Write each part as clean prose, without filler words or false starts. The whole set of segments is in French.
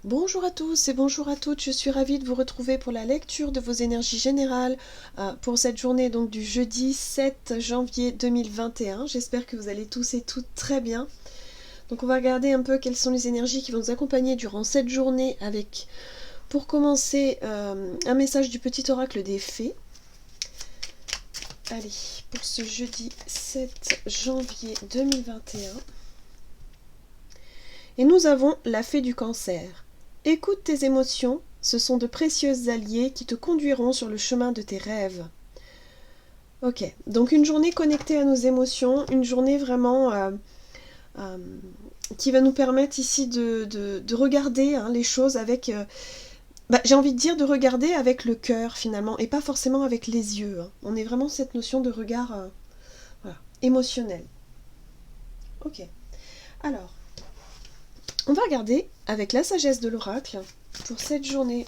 Bonjour à tous et bonjour à toutes, je suis ravie de vous retrouver pour la lecture de vos énergies générales pour cette journée donc du jeudi 7 janvier 2021. J'espère que vous allez tous et toutes très bien. Donc on va regarder un peu quelles sont les énergies qui vont nous accompagner durant cette journée avec, pour commencer, un message du petit oracle des fées. Allez, pour ce jeudi 7 janvier 2021. Et nous avons la fée du cancer. Écoute tes émotions, ce sont de précieux alliés qui te conduiront sur le chemin de tes rêves. Ok, donc une journée connectée à nos émotions, une journée vraiment euh, qui va nous permettre ici de regarder les choses avec, j'ai envie de dire de regarder avec le cœur finalement, et pas forcément avec les yeux. On est vraiment cette notion de regard voilà, émotionnel. Ok, alors, on va regarder avec la sagesse de l'oracle pour cette journée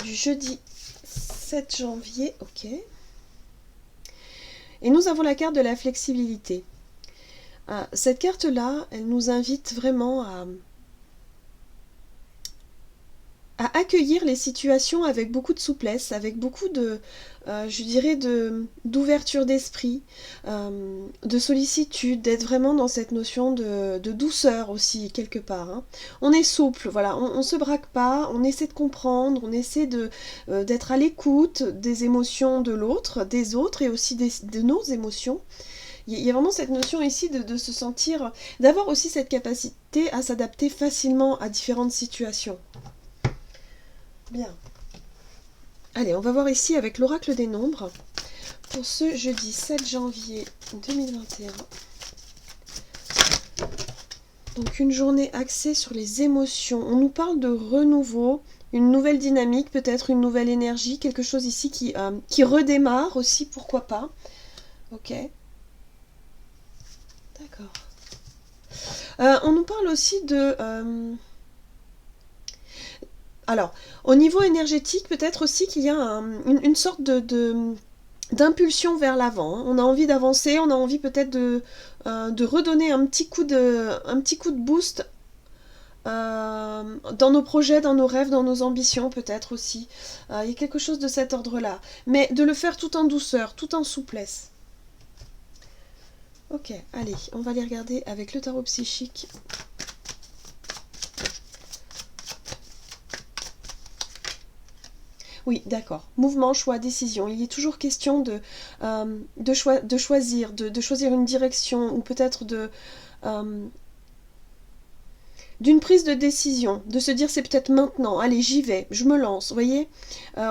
du jeudi 7 janvier, ok. Et nous avons la carte de la flexibilité. Cette carte-là, elle nous invite vraiment à accueillir les situations avec beaucoup de souplesse, avec beaucoup de, je dirais, d'ouverture d'esprit, de sollicitude, d'être vraiment dans cette notion de douceur aussi, quelque part. On est souple, voilà, on ne se braque pas, on essaie de comprendre, on essaie d'être à l'écoute des émotions de l'autre, des autres et aussi de nos émotions. Il y a vraiment cette notion ici de se sentir, d'avoir aussi cette capacité à s'adapter facilement à différentes situations. Bien. Allez, on va voir ici avec l'oracle des nombres pour ce jeudi 7 janvier 2021. Donc une journée axée sur les émotions. On nous parle de renouveau, une nouvelle dynamique, peut-être une nouvelle énergie, quelque chose ici qui redémarre aussi, pourquoi pas. Ok. D'accord. On nous parle aussi de... alors, au niveau énergétique, peut-être aussi qu'il y a une sorte d'impulsion vers l'avant. On a envie d'avancer, on a envie peut-être de redonner un petit coup de boost dans nos projets, dans nos rêves, dans nos ambitions peut-être aussi. Il y a quelque chose de cet ordre-là. Mais de le faire tout en douceur, tout en souplesse. Ok, allez, on va les regarder avec le tarot psychique. Oui, d'accord. Mouvement, choix, décision. Il est toujours question de choisir, de choisir une direction ou peut-être d'une prise de décision, de se dire c'est peut-être maintenant, allez j'y vais, je me lance, vous voyez,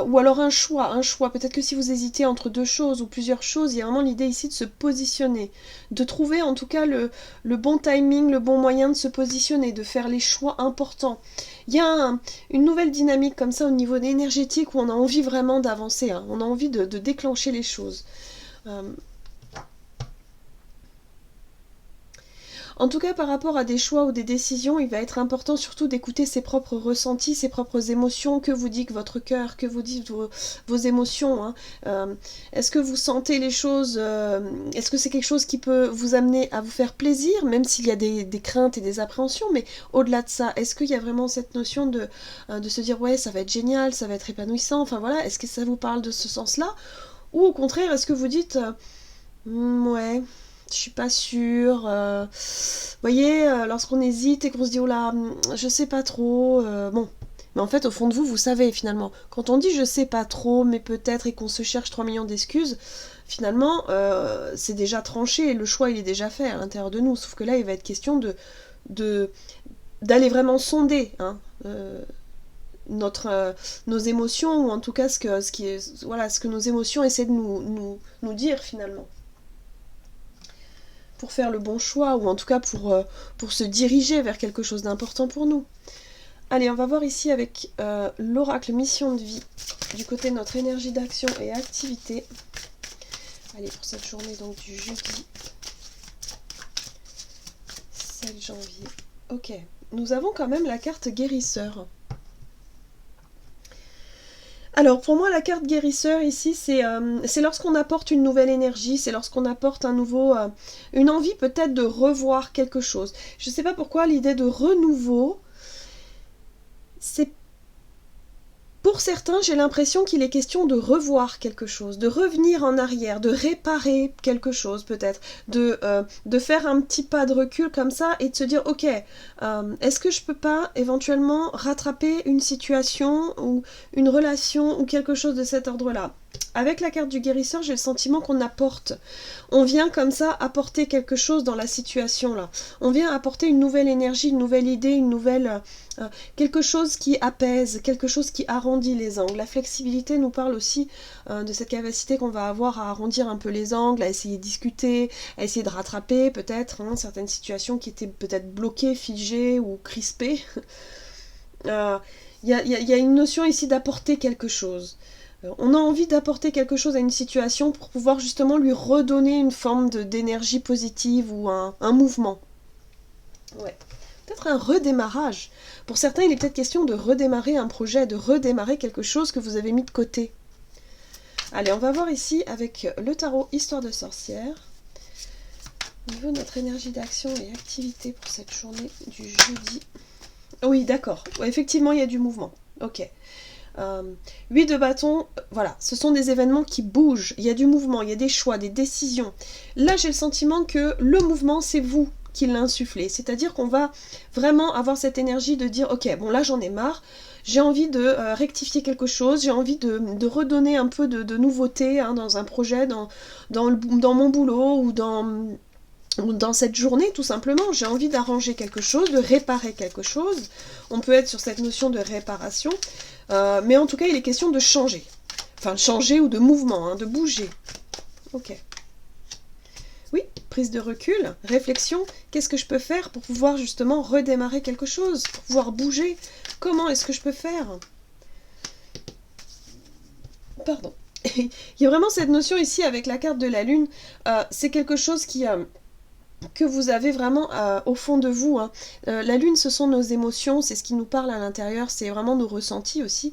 ou alors un choix, peut-être que si vous hésitez entre deux choses ou plusieurs choses, il y a vraiment l'idée ici de se positionner, de trouver en tout cas le bon timing, le bon moyen de se positionner, de faire les choix importants. Il y a une nouvelle dynamique comme ça au niveau énergétique où on a envie vraiment d'avancer, on a envie de déclencher les choses. En tout cas, par rapport à des choix ou des décisions, il va être important surtout d'écouter ses propres ressentis, ses propres émotions, que vous dit votre cœur, que vous disent vos émotions. Est-ce que vous sentez les choses, est-ce que c'est quelque chose qui peut vous amener à vous faire plaisir, même s'il y a des craintes et des appréhensions, mais au-delà de ça, est-ce qu'il y a vraiment cette notion de se dire ouais, ça va être génial, ça va être épanouissant, enfin voilà, est-ce que ça vous parle de ce sens-là? Ou au contraire, est-ce que vous dites ouais, je suis pas sûre. Vous voyez, lorsqu'on hésite et qu'on se dit, oh là, je sais pas trop. Bon. Mais en fait, au fond de vous, vous savez finalement. Quand on dit je sais pas trop, mais peut-être, et qu'on se cherche 3 millions d'excuses, finalement, c'est déjà tranché. Le choix, il est déjà fait à l'intérieur de nous. Sauf que là, il va être question de d'aller vraiment sonder nos émotions, ou en tout cas ce que nos émotions essaient de nous dire finalement, pour faire le bon choix, ou en tout cas pour se diriger vers quelque chose d'important pour nous. Allez, on va voir ici avec l'oracle mission de vie, du côté de notre énergie d'action et activité. Allez, pour cette journée donc du jeudi 7 janvier. Ok, nous avons quand même la carte guérisseur. Alors pour moi la carte guérisseur ici c'est lorsqu'on apporte une nouvelle énergie, c'est lorsqu'on apporte une envie peut-être de revoir quelque chose. Je ne sais pas pourquoi l'idée de renouveau c'est pour certains, j'ai l'impression qu'il est question de revoir quelque chose, de revenir en arrière, de réparer quelque chose peut-être, de faire un petit pas de recul comme ça et de se dire ok, est-ce que je peux pas éventuellement rattraper une situation ou une relation ou quelque chose de cet ordre-là. Avec la carte du guérisseur, j'ai le sentiment qu'on apporte. On vient comme ça apporter quelque chose dans la situation là. On vient apporter une nouvelle énergie, une nouvelle idée, une nouvelle... quelque chose qui apaise, quelque chose qui arrondit les angles. La flexibilité nous parle aussi de cette capacité qu'on va avoir à arrondir un peu les angles, à essayer de discuter, à essayer de rattraper peut-être certaines situations qui étaient peut-être bloquées, figées ou crispées. Il y a une notion ici d'apporter quelque chose. On a envie d'apporter quelque chose à une situation pour pouvoir justement lui redonner une forme d'énergie positive ou un mouvement. Ouais. Peut-être un redémarrage. Pour certains, il est peut-être question de redémarrer un projet, de redémarrer quelque chose que vous avez mis de côté. Allez, on va voir ici avec le tarot Histoire de sorcière. Au niveau de notre énergie d'action et activité pour cette journée du jeudi. Oui, d'accord. Ouais, effectivement, il y a du mouvement. Ok. 8 de bâton, voilà, ce sont des événements qui bougent, il y a du mouvement, il y a des choix, des décisions. Là, j'ai le sentiment que le mouvement, c'est vous qui l'insufflez, c'est-à-dire qu'on va vraiment avoir cette énergie de dire, ok, bon là j'en ai marre, j'ai envie de rectifier quelque chose, j'ai envie de redonner un peu de nouveauté dans un projet, dans mon boulot ou dans cette journée, tout simplement, j'ai envie d'arranger quelque chose, de réparer quelque chose. On peut être sur cette notion de réparation, mais en tout cas, il est question de changer. Enfin, de changer ou de mouvement, de bouger. Ok. Oui, prise de recul, réflexion. Qu'est-ce que je peux faire pour pouvoir justement redémarrer quelque chose, pour pouvoir bouger? Comment est-ce que je peux faire? Pardon. Il y a vraiment cette notion ici avec la carte de la lune. C'est quelque chose que vous avez vraiment au fond de vous. La lune, ce sont nos émotions, c'est ce qui nous parle à l'intérieur, c'est vraiment nos ressentis aussi.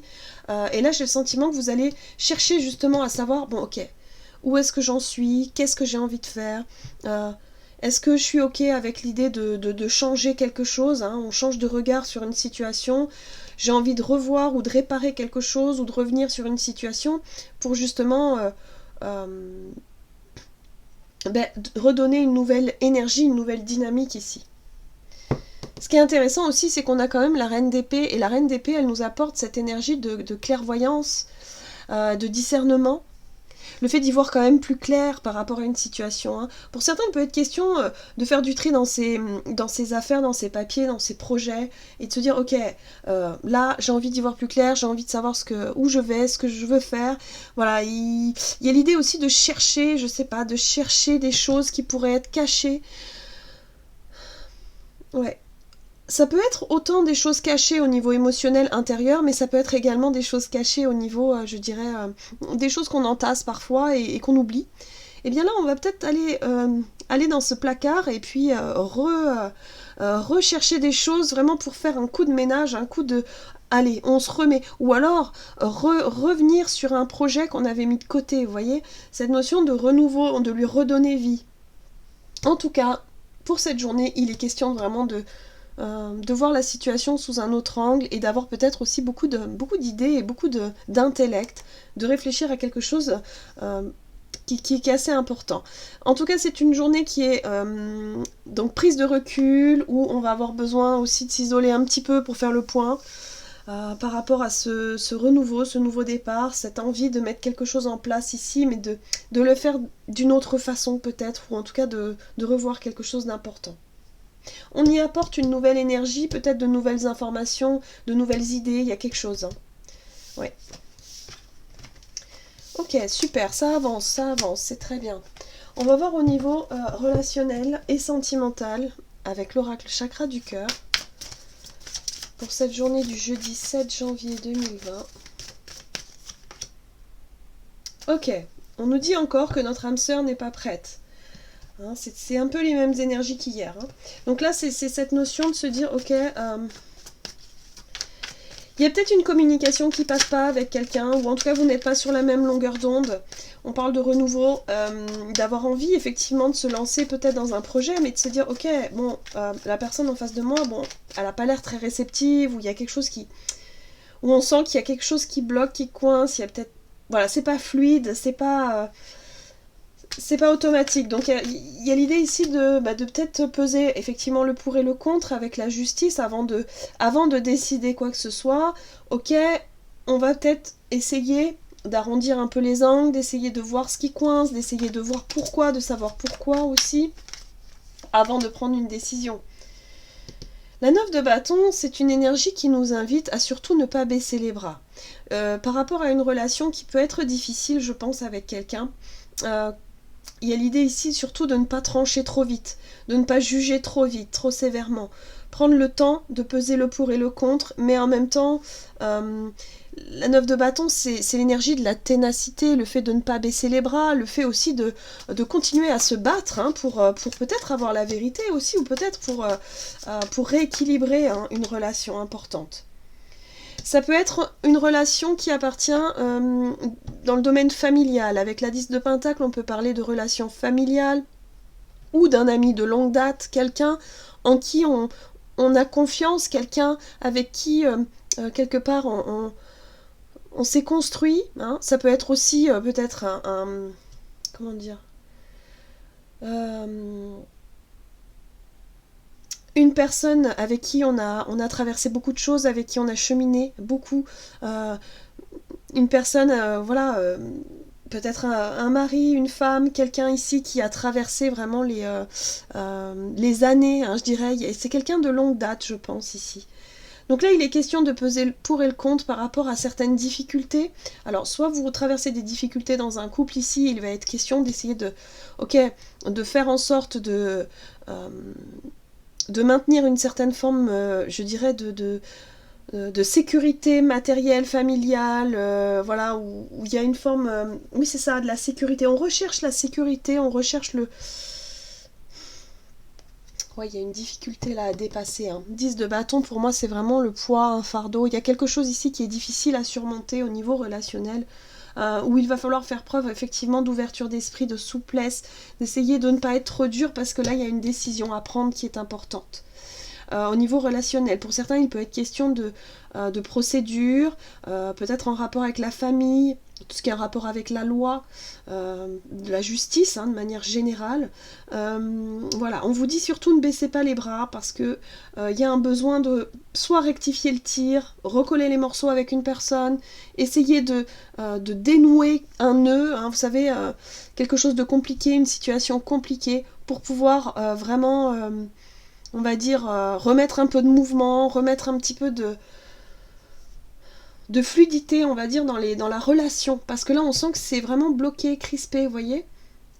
Et là, j'ai le sentiment que vous allez chercher justement à savoir, bon ok, où est-ce que j'en suis, qu'est-ce que j'ai envie de faire, est-ce que je suis ok avec l'idée de changer quelque chose, on change de regard sur une situation, j'ai envie de revoir ou de réparer quelque chose ou de revenir sur une situation pour justement... redonner une nouvelle énergie, une nouvelle dynamique ici. Ce qui est intéressant aussi, c'est qu'on a quand même la reine d'épée, et la reine d'épée, elle nous apporte cette énergie de clairvoyance, de discernement, le fait d'y voir quand même plus clair par rapport à une situation. Pour certains, il peut être question de faire du tri dans ses affaires, dans ses papiers, dans ses projets, et de se dire, ok, là, j'ai envie d'y voir plus clair, j'ai envie de savoir où je vais, ce que je veux faire. Voilà, il y a l'idée aussi de chercher, je sais pas, de chercher des choses qui pourraient être cachées. Ouais. Ça peut être autant des choses cachées au niveau émotionnel intérieur, mais ça peut être également des choses cachées au niveau, je dirais, des choses qu'on entasse parfois et qu'on oublie. Et bien là, on va peut-être aller dans ce placard et puis rechercher des choses vraiment pour faire un coup de ménage, un coup de... Allez, on se remet. Ou alors, revenir sur un projet qu'on avait mis de côté, vous voyez? Cette notion de renouveau, de lui redonner vie. En tout cas, pour cette journée, il est question vraiment de voir la situation sous un autre angle et d'avoir peut-être aussi beaucoup d'idées et beaucoup d'intellect, de réfléchir à quelque chose qui est assez important. En tout cas, c'est une journée qui est donc prise de recul, où on va avoir besoin aussi de s'isoler un petit peu pour faire le point par rapport à ce renouveau, ce nouveau départ, cette envie de mettre quelque chose en place ici, mais de le faire d'une autre façon peut-être, ou en tout cas de revoir quelque chose d'important. On y apporte une nouvelle énergie, peut-être de nouvelles informations, de nouvelles idées, il y a quelque chose. Ouais. Ok, super, ça avance, c'est très bien. On va voir au niveau relationnel et sentimental, avec l'oracle chakra du cœur, pour cette journée du jeudi 7 janvier 2020. Ok, on nous dit encore que notre âme sœur n'est pas prête. C'est un peu les mêmes énergies qu'hier. Donc là, c'est cette notion de se dire, ok, il y a peut-être une communication qui passe pas avec quelqu'un, ou en tout cas, vous n'êtes pas sur la même longueur d'onde. On parle de renouveau, d'avoir envie, effectivement, de se lancer peut-être dans un projet, mais de se dire, ok, bon, la personne en face de moi, bon, elle n'a pas l'air très réceptive, ou il y a quelque chose qui où on sent qu'il y a quelque chose qui bloque, qui coince, il y a peut-être... Voilà, c'est pas fluide, c'est pas automatique. Donc il y a l'idée ici de peut-être peser effectivement le pour et le contre avec la justice avant de décider quoi que ce soit. Ok, on va peut-être essayer d'arrondir un peu les angles, d'essayer de voir ce qui coince, d'essayer de voir pourquoi, de savoir pourquoi aussi, avant de prendre une décision. La 9 de bâton, c'est une énergie qui nous invite à surtout ne pas baisser les bras. Par rapport à une relation qui peut être difficile, je pense, avec quelqu'un, il y a l'idée ici surtout de ne pas trancher trop vite, de ne pas juger trop vite, trop sévèrement. Prendre le temps de peser le pour et le contre, mais en même temps, la 9 de bâton, c'est l'énergie de la ténacité, le fait de ne pas baisser les bras, le fait aussi de continuer à se battre pour peut-être avoir la vérité aussi, ou peut-être pour rééquilibrer une relation importante. Ça peut être une relation qui appartient dans le domaine familial. Avec la 10 de Pentacle, on peut parler de relation familiale ou d'un ami de longue date, quelqu'un en qui on a confiance, quelqu'un avec qui, quelque part, on s'est construit. Ça peut être aussi peut-être comment dire une personne avec qui on a traversé beaucoup de choses, avec qui on a cheminé beaucoup, une personne, peut-être un mari, une femme, quelqu'un ici qui a traversé vraiment les années, je dirais, c'est quelqu'un de longue date, je pense, ici. Donc là, il est question de peser le pour et le contre par rapport à certaines difficultés. Alors, soit vous traversez des difficultés dans un couple ici, il va être question d'essayer de faire en sorte de maintenir une certaine forme, je dirais, de sécurité matérielle, familiale, où il y a une forme, oui c'est ça, de la sécurité. On recherche la sécurité, on recherche le... Ouais, il y a une difficulté là à dépasser. 10 de bâton, pour moi, c'est vraiment le poids, un fardeau. Il y a quelque chose ici qui est difficile à surmonter au niveau relationnel, où il va falloir faire preuve effectivement d'ouverture d'esprit, de souplesse, d'essayer de ne pas être trop dur, parce que là, il y a une décision à prendre qui est importante. Au niveau relationnel, pour certains, il peut être question de procédure, peut-être en rapport avec la famille, tout ce qui est en rapport avec la loi, de la justice, de manière générale. Voilà, on vous dit surtout ne baissez pas les bras, parce que y a un besoin de soit rectifier le tir, recoller les morceaux avec une personne, essayer de dénouer un nœud, vous savez, quelque chose de compliqué, une situation compliquée, pour pouvoir vraiment... on va dire, remettre un peu de mouvement, remettre un petit peu de fluidité, on va dire, dans la relation. Parce que là, on sent que c'est vraiment bloqué, crispé, vous voyez ?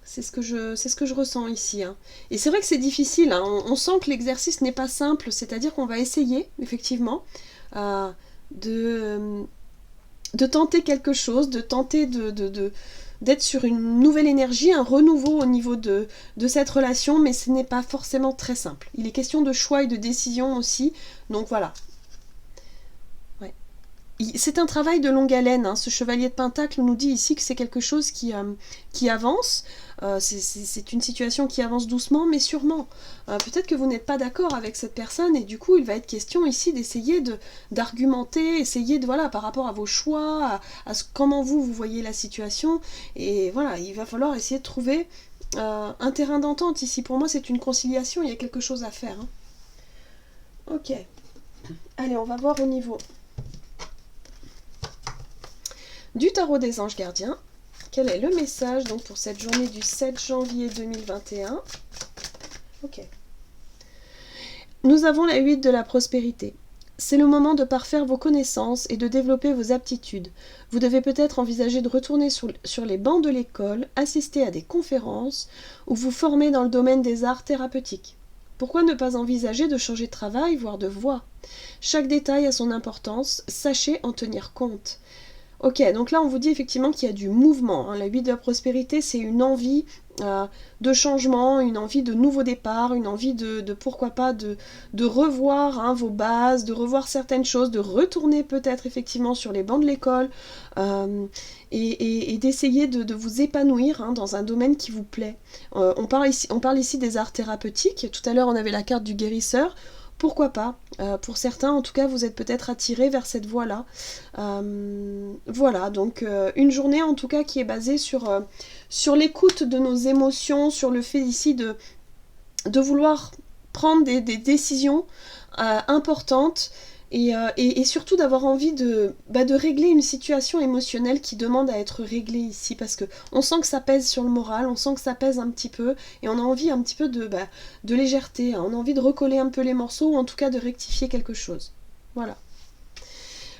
C'est ce que je ressens ici. Et c'est vrai que c'est difficile, on sent que l'exercice n'est pas simple, c'est-à-dire qu'on va essayer, effectivement, de tenter quelque chose, de tenter d'être sur une nouvelle énergie, un renouveau au niveau de cette relation, mais ce n'est pas forcément très simple. Il est question de choix et de décision aussi, donc voilà. Ouais. C'est un travail de longue haleine, ce chevalier de Pentacle nous dit ici que c'est quelque chose qui avance, c'est une situation qui avance doucement mais sûrement. Peut-être que vous n'êtes pas d'accord avec cette personne et du coup il va être question ici d'essayer d'argumenter, essayer de, voilà, par rapport à vos choix, à comment vous voyez la situation, et voilà, il va falloir essayer de trouver un terrain d'entente ici. Pour moi c'est une conciliation, il y a quelque chose à faire. Ok, allez, on va voir au niveau du tarot des anges gardiens. Quel est le message donc pour cette journée du 7 janvier 2021 ? Ok. Nous avons la 8 de la prospérité. C'est le moment de parfaire vos connaissances et de développer vos aptitudes. Vous devez peut-être envisager de retourner sur les bancs de l'école, assister à des conférences ou vous former dans le domaine des arts thérapeutiques. Pourquoi ne pas envisager de changer de travail, voire de voie ? Chaque détail a son importance, sachez en tenir compte. Ok, donc là on vous dit effectivement qu'il y a du mouvement. La 8 de la prospérité, c'est une envie de changement, une envie de nouveau départ, une envie de pourquoi pas de revoir vos bases, de revoir certaines choses, de retourner peut-être effectivement sur les bancs de l'école et d'essayer de vous épanouir dans un domaine qui vous plaît. On parle ici des arts thérapeutiques. Tout à l'heure on avait la carte du guérisseur. pourquoi pas. Pour certains, en tout cas, vous êtes peut-être attirés vers cette voie-là. Voilà, donc une journée en tout cas qui est basée sur l'écoute de nos émotions, sur le fait ici de vouloir prendre des décisions importantes et surtout d'avoir envie de régler une situation émotionnelle qui demande à être réglée ici, parce que on sent que ça pèse sur le moral, on sent que ça pèse un petit peu, et on a envie un petit peu de légèreté, hein, on a envie de recoller un peu les morceaux, ou en tout cas de rectifier quelque chose. Voilà.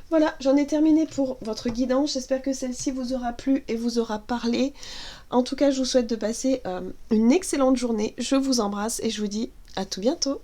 Voilà, j'en ai terminé pour votre guidance, j'espère que celle-ci vous aura plu et vous aura parlé. En tout cas, je vous souhaite de passer une excellente journée, je vous embrasse et je vous dis à tout bientôt.